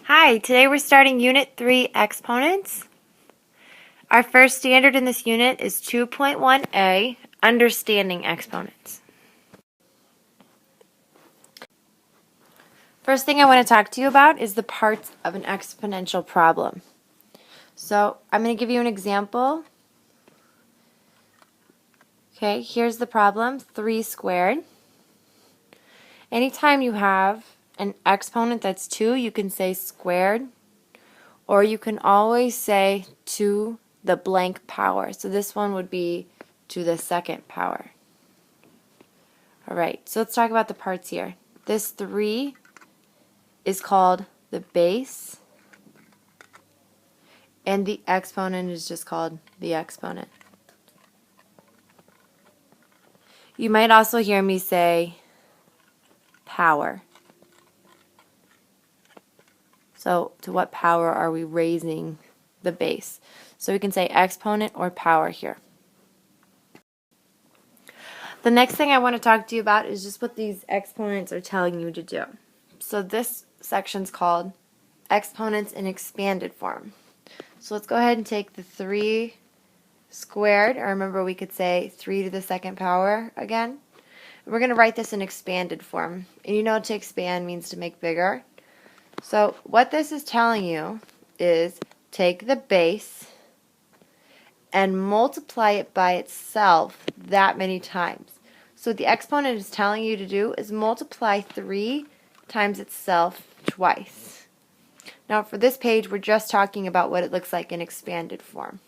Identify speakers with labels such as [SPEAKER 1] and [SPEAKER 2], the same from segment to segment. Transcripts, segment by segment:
[SPEAKER 1] Hi, today we're starting Unit 3 Exponents. Our first standard in this unit is 2.1a, Understanding Exponents. First thing I want to talk to you about is the parts of an exponential problem. So I'm going to give you an example. Okay, here's the problem, 3 squared. Anytime you have an exponent that's 2, you can say squared, or you can always say to the blank power. So this one would be to the second power. Alright, so let's talk about the parts here. This 3 is called the base, and the exponent is just called the exponent. You might also hear me say power. So to what power are we raising the base? So we can say exponent or power here. The next thing I want to talk to you about is just what these exponents are telling you to do. So this section's called exponents in expanded form. So let's go ahead and take the 3 squared, or remember we could say 3 to the second power again. We're going to write this in expanded form. And you know to expand means to make bigger. So what this is telling you is take the base and multiply it by itself that many times. So what the exponent is telling you to do is multiply 3 times itself twice. Now for this page we're just talking about what it looks like in expanded form.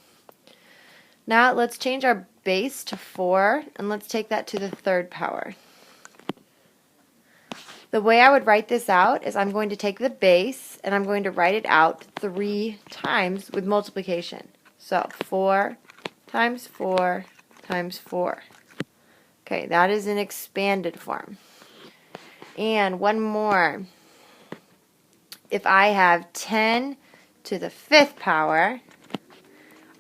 [SPEAKER 1] Now let's change our base to 4 and let's take that to the third power. The way I would write this out is I'm going to take the base and I'm going to write it out 3 times with multiplication. So 4 times 4 times 4. Okay, that is in expanded form. And one more. If I have 10 to the 5th power,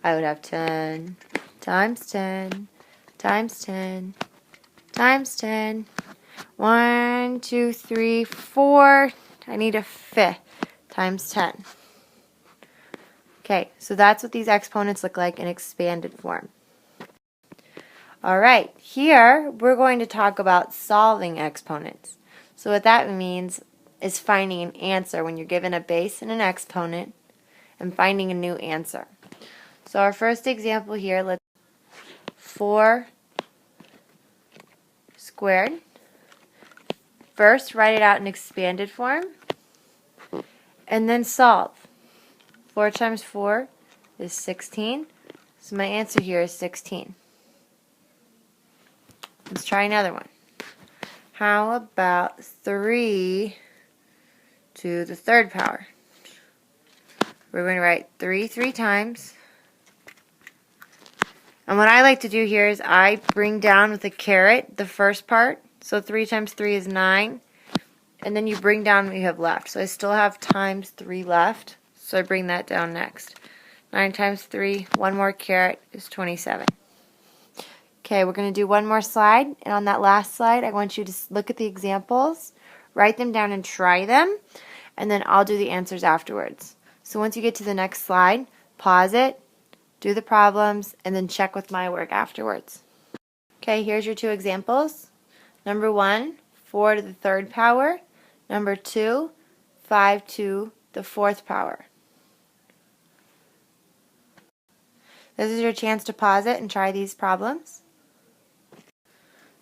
[SPEAKER 1] I would have 10 times 10 times 10 times 10. 1, 2, 3, 4. I need a 5th times 10. Okay, so that's what these exponents look like in expanded form. Alright, here we're going to talk about solving exponents. So what that means is finding an answer when you're given a base and an exponent and finding a new answer. So our first example here, let's 4 squared. First, write it out in expanded form, and then solve. 4 times 4 is 16, so my answer here is 16. Let's try another one. How about 3 to the third power? We're going to write 3 times. And what I like to do here is I bring down with a caret the first part. So 3 times 3 is 9. And then you bring down what you have left. So I still have times 3 left. So I bring that down next. 9 times 3, one more caret is 27. Okay, we're going to do one more slide. And on that last slide, I want you to look at the examples, write them down and try them. And then I'll do the answers afterwards. So once you get to the next slide, pause it, do the problems, and then check with my work afterwards. Okay, here's your 2 examples. Number 1, 4 to the third power. Number 2, 5 to the 4th power. This is your chance to pause it and try these problems.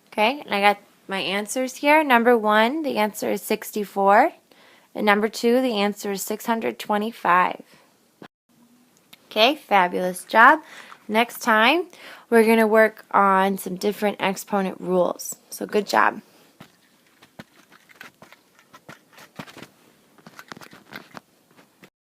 [SPEAKER 1] Okay, and I got my answers here. Number 1, the answer is 64. And number 2, the answer is 625. Okay, fabulous job. Next time, we're going to work on some different exponent rules. So good job.